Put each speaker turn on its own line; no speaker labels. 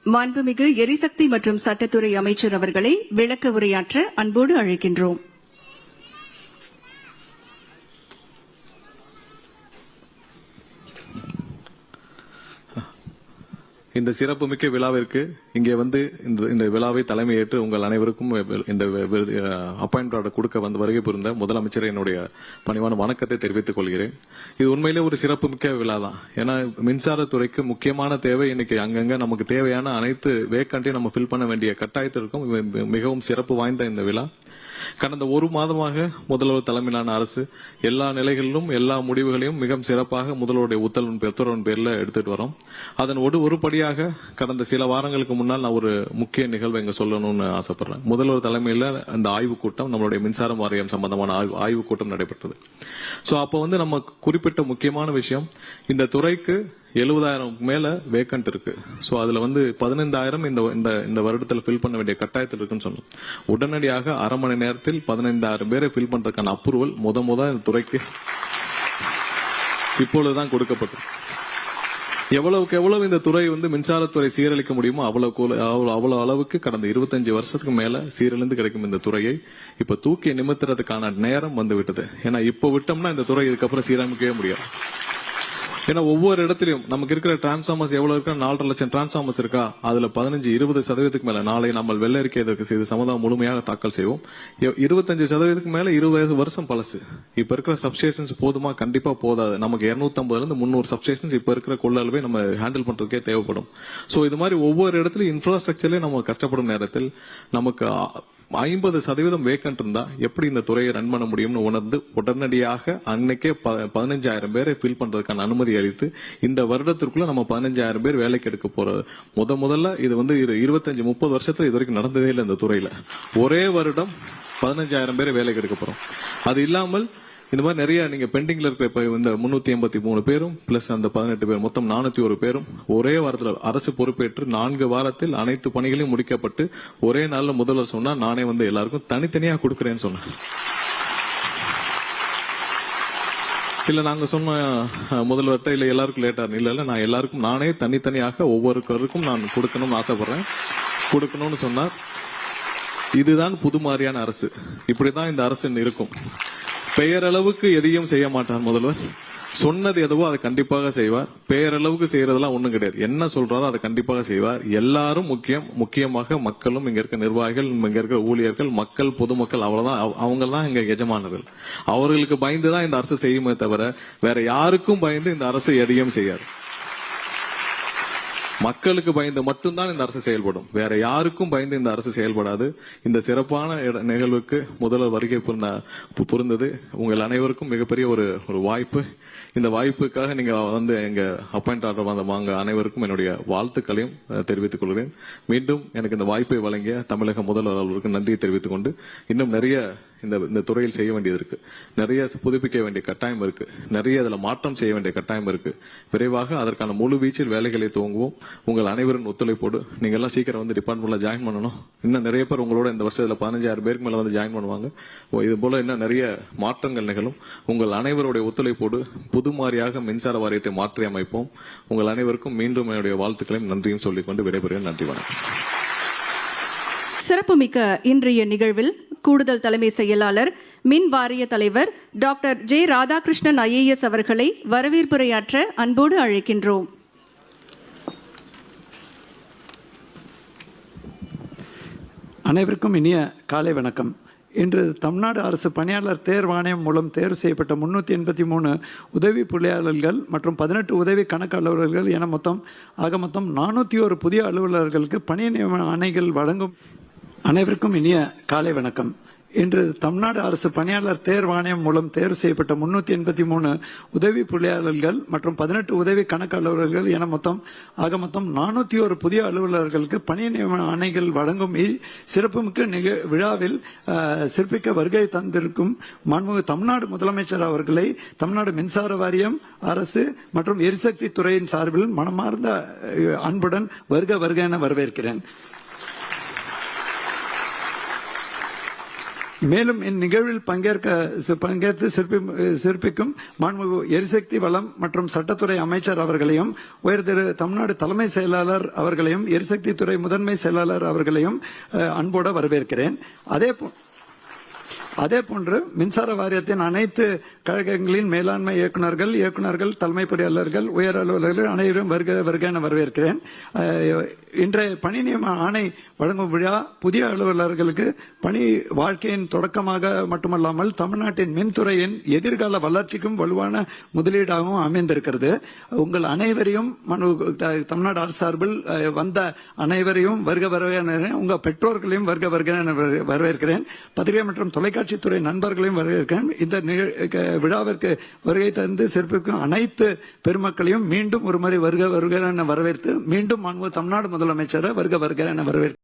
மாண்புமிகு எரிசக்தி மற்றும் சட்டத்துறை அமைச்சர் அவர்களை விளக்க உரையாற்ற அன்போடு அழைக்கின்றோம்.
இந்த சிறப்புமிக்க விழாவிற்கு இங்கே வந்து இந்த விழாவை தலைமையேற்று உங்கள் அனைவருக்கும் இந்த அப்பாயின்மெண்ட் ஆர்டர் கொடுக்க வந்து வருகை புரிந்த முதலமைச்சர் என்னுடைய பணிவான வணக்கத்தை தெரிவித்துக் கொள்கிறேன். இது உண்மையிலே ஒரு சிறப்புமிக்க விழா தான். ஏன்னா மின்சாரத்துறைக்கு முக்கியமான தேவை இன்னைக்கு அங்கங்க நமக்கு தேவையான அனைத்து வேக்கண்ட்டையும் நம்ம ஃபில் பண்ண வேண்டிய கட்டாயத்திற்கும் மிகவும் சிறப்பு வாய்ந்த இந்த விழா. கடந்த ஒரு மாதமாக முதல்வர் தலைமையிலான அரசு எல்லா நிலைகளிலும் எல்லா முடிவுகளையும் மிக சிறப்பாக முதல்வருடைய உத்தரவின் பேர்ல எடுத்துட்டு வரோம். அதன் ஒரு படியாக கடந்த சில வாரங்களுக்கு முன்னால் நான் ஒரு முக்கிய நிகழ்வை இங்க சொல்லணும்னு ஆசைப்படுறேன். முதல்வர் தலைமையில அந்த ஆய்வுக் கூட்டம், நம்மளுடைய மின்சாரம் வாரியம் சம்பந்தமான ஆய்வுக் கூட்டம் நடைபெற்றது. சோ அப்ப வந்து நம்ம குறிப்பிட்ட முக்கியமான விஷயம், இந்த துறைக்கு 70,000 மேல வேக்கண்ட் இருக்கு. சோ அதுல வந்து 15,000 இந்த வருடத்தில் ஃபில் பண்ண வேண்டிய கட்டாயத்தில் இருக்குன்னு சொன்னோம். உடனடியாக அரை மணி நேரத்தில் 15,000 பேரை ஃபில் பண்றதுக்கான அப்ரூவல் முத இந்த துறைக்கு இப்பொழுதுதான் கொடுக்கப்பட்டது. எவ்வளவுக்கு எவ்வளவு இந்த துறை வந்து மின்சாரத்துறை சீரழிக்க முடியுமோ அவ்வளவு அளவுக்கு கடந்த 25 வருஷத்துக்கு மேல சீரழிந்து கிடைக்கும் இந்த துறையை இப்ப தூக்கி நிமித்துறதுக்கான நேரம் வந்து விட்டது. ஏன்னா இப்ப விட்டோம்னா இந்த துறை இதுக்கப்புறம் சீரமைக்கவே முடியாது. ஏன்னா ஒவ்வொரு இடத்திலும் நமக்கு இருக்கிற டிரான்ஸ்பார்மர்ஸ் எவ்வளவு இருக்கா, 4.5 லட்சம் டிரான்ஸ்பார்மர்ஸ் இருக்கா, அதுல 15-20% மேல நாளை நம்ம வெள்ள அறிக்கை இது சம்பந்தம் முழுமையாக தாக்கல் செய்வோம். 25% மேல 20 வருஷம் பழசு. இப்ப இருக்கிற சப்ஸ்டேஷன்ஸ் போதுமா? கண்டிப்பா போதாது. நமக்கு 250-300 சப்ஸ்டேஷன்ஸ் இப்ப இருக்கிற கொள்ளளவை நம்ம ஹேண்டில் பண்றதுக்கே தேவைப்படும். சோ இது மாதிரி ஒவ்வொரு இடத்துலயும் இன்ஃப்ராஸ்ட்ரக்சர்லயே நம்ம கஷ்டப்படும் நேரத்தில் நமக்கு 50% வேக்கண்ட் இருந்தா எப்படி இந்த துறையை ரன் பண்ண முடியும்னு உணர்ந்து உடனடியாக அன்னைக்கே 15,000 பேரை ஃபில் பண்றதுக்கான அனுமதி அளித்து இந்த வருடத்திற்குள்ள நம்ம 15,000 பேர் வேலைக்கு எடுக்க போறது. முதல்ல இது வந்து 25-30 வருஷத்துல இது வரைக்கும் நடந்ததே இல்லை. இந்த துறையில ஒரே வருடம் 15,000 பேரை வேலைக்கு எடுக்க போறோம். அது இல்லாமல் இந்த மாதிரி நிறைய நீங்க பெண்டிங்ல இருக்க இப்ப இந்த 383 பேரும் பிளஸ் அந்த 18 பேர் மொத்தம் 401 பேரும் ஒரே வாரத்தில் அரசு பொறுப்பேற்று 4 வாரத்தில் அனைத்து பணிகளையும் முடிக்கப்பட்டு ஒரே நாள்ல முதல்வர் சொன்னா நானே வந்து எல்லாருக்கும் தனித்தனியா கொடுக்கறேன்னு சொன்னேன். இல்ல நாங்க சொன்ன முதல்வர்கிட்ட இல்ல எல்லாருக்கும் லேட்டா இல்ல நான் எல்லாருக்கும் நானே தனித்தனியாக ஒவ்வொருவருக்கும் நான் கொடுக்கணும்னு ஆசைப்படுறேன், கொடுக்கணும்னு சொன்னார். இதுதான் புது மாதிரியான அரசு. இப்படிதான் இந்த அரசு இருக்கும். பெயரளவுக்கு எதையும் செய்ய மாட்டார் முதல்வர். சொன்னது எதுவோ அதை கண்டிப்பாக செய்வார். பெயரளவுக்கு செய்யறதெல்லாம் ஒண்ணும் கிடையாது. என்ன சொல்றாரோ அதை கண்டிப்பாக செய்வார். எல்லாரும் முக்கியமாக மக்களும், இங்க இருக்க நிர்வாகிகள், இங்க இருக்க ஊழியர்கள், மக்கள், பொதுமக்கள், அவ்வளவுதான். அவங்க தான் இங்க எஜமானர்கள். அவர்களுக்கு பயந்துதான் இந்த அரசு செய்யுமே தவிர வேற யாருக்கும் பயந்து இந்த அரசு எதையும் செய்யாது. மக்களுக்கு பயந்து மட்டும்தான் இந்த அரசு செயல்படும். வேற யாருக்கும் பயந்து இந்த அரசு செயல்படாது. இந்த சிறப்பான நிகழ்வுக்கு முதல்வர் வருகை புரிந்தது உங்கள் அனைவருக்கும் மிகப்பெரிய ஒரு வாய்ப்பு. இந்த வாய்ப்புக்காக நீங்க வந்து எங்க அப்பாயிண்ட் ஆர்டர் வாங்க அனைவருக்கும் என்னுடைய வாழ்த்துக்களையும் தெரிவித்துக் கொள்கிறேன். மீண்டும் எனக்கு இந்த வாய்ப்பை வழங்கிய தமிழக முதல்வர் அவர்களுக்கு நன்றியை தெரிவித்துக் கொண்டு, இன்னும் நிறைய இந்த துறையில் செய்ய வேண்டியது இருக்கு, நிறைய புதுப்பிக்க வேண்டிய கட்டாயம் இருக்கு, நிறைய இதுல மாற்றம் செய்ய வேண்டிய கட்டாயம் இருக்கு. விரைவாக அதற்கான முழு வீச்சில் வேலைகளை துவங்குவோம். உங்கள் அனைவரின் ஒத்துழைப்போடு நீங்க எல்லாம் சீக்கிரம் வந்து டிபார்ட்மெண்ட்ல ஜாயின் பண்ணணும். இன்னும் நிறைய பேர் உங்களோட இந்த வருஷத்துல 15,000 பேருக்கு மேல வந்து ஜாயின் பண்ணுவாங்க. இது போல இன்னும் நிறைய மாற்றங்கள் நிகழும். உங்கள் அனைவருடைய ஒத்துழைப்போடு புது மாதிரியாக மின்சார வாரியத்தை மாற்றி அமைப்போம். உங்கள் அனைவருக்கும் மீண்டும் என்னுடைய வாழ்த்துக்களையும் நன்றியும் சொல்லிக்கொண்டு விடைபெறுகிறேன். நன்றி, வணக்கம்.
சிறப்புமிக்க இன்றைய நிகழ்வில் கூடுதல் தலைமை செயலாளர், மின் வாரிய தலைவர் டாக்டர் ஜே. ராதாகிருஷ்ணன் IAS அவர்களை வரவேற்புரையாற்ற அன்போடு அழைக்கின்றோம்.
அனைவருக்கும் இனிய காலை வணக்கம். இன்று தமிழ்நாடு அரசு பணியாளர் தேர்வாணையம் மூலம் தேர்வு செய்யப்பட்ட 383 உதவி பொறியாளர்கள் மற்றும் 18 உதவி கணக்கு அலுவலர்கள் என மொத்தம் 401 புதிய அலுவலர்களுக்கு பணி நியமன ஆணைகள் வழங்கும். அனைவருக்கும் இனிய காலை வணக்கம். இன்று தமிழ்நாடு அரசு பணியாளர் தேர்வாணையம் மூலம் தேர்வு செய்யப்பட்ட 383 உதவி பொறியாளர்கள் மற்றும் 18 உதவி கணக்கு அலுவலர்கள் என மொத்தம் 401 புதிய அலுவலர்களுக்கு பணி நியமன ஆணைகள் வழங்கும் சிறப்புமிக்க விழாவில் சிறப்பிக்க வருகை தந்திருக்கும் மாண்புமிகு தமிழ்நாடு முதலமைச்சர் அவர்களை தமிழ்நாடு மின்சார வாரியம், அரசு மற்றும் எரிசக்தி துறையின் சார்பில் மனமார்ந்த அன்புடன் வருக என வரவேற்கிறேன். மேலும் இந்நிகழ்வில் பங்கேற்று சிறப்பிக்கும் மாண்புமிகு எரிசக்தி வளம் மற்றும் சட்டத்துறை அமைச்சர் அவர்களையும் உயர் திரு தமிழ்நாடு தலைமை செயலாளர் அவர்களையும் எரிசக்தி துறை முதன்மை செயலாளர் அவர்களையும் அன்போடு வரவேற்கிறேன். அதேபோன்று மின்சார வாரியத்தின் அனைத்து கழகங்களின் மேலாண்மை இயக்குநர்கள் தலைமை பொறியாளர்கள் உயர் அலுவலர்கள் அனைவரும் வருக என வரவேற்கிறேன். இன்றைய பணி நியமன ஆணை வழங்கும் விழா புதிய அலுவலர்களுக்கு பணி வாழ்க்கையின் தொடக்கமாக மட்டுமல்லாமல் தமிழ்நாட்டின் மின்துறையின் எதிர்கால வளர்ச்சிக்கும் வலுவான முதலீடாகவும் அமைந்திருக்கிறது. உங்கள் அனைவரையும் தமிழ்நாடு அரசு சார்பில் வந்த அனைவரையும் வருக என உங்கள் பெற்றோர்களையும் வருக என வரவேற்கிறேன். பத்திரிகை மற்றும் தொலைக்காட்சித்துறை நண்பர்களையும் வரவேற்கிறேன். இந்த விழாவிற்கு வருகை தந்து சிறப்பிக்கும் அனைத்து பெருமக்களையும் மீண்டும் ஒருமுறை வருக என வரவேற்று மீண்டும் தமிழ்நாடு முதலமைச்சரை வருக என வரவேற்கிறேன்.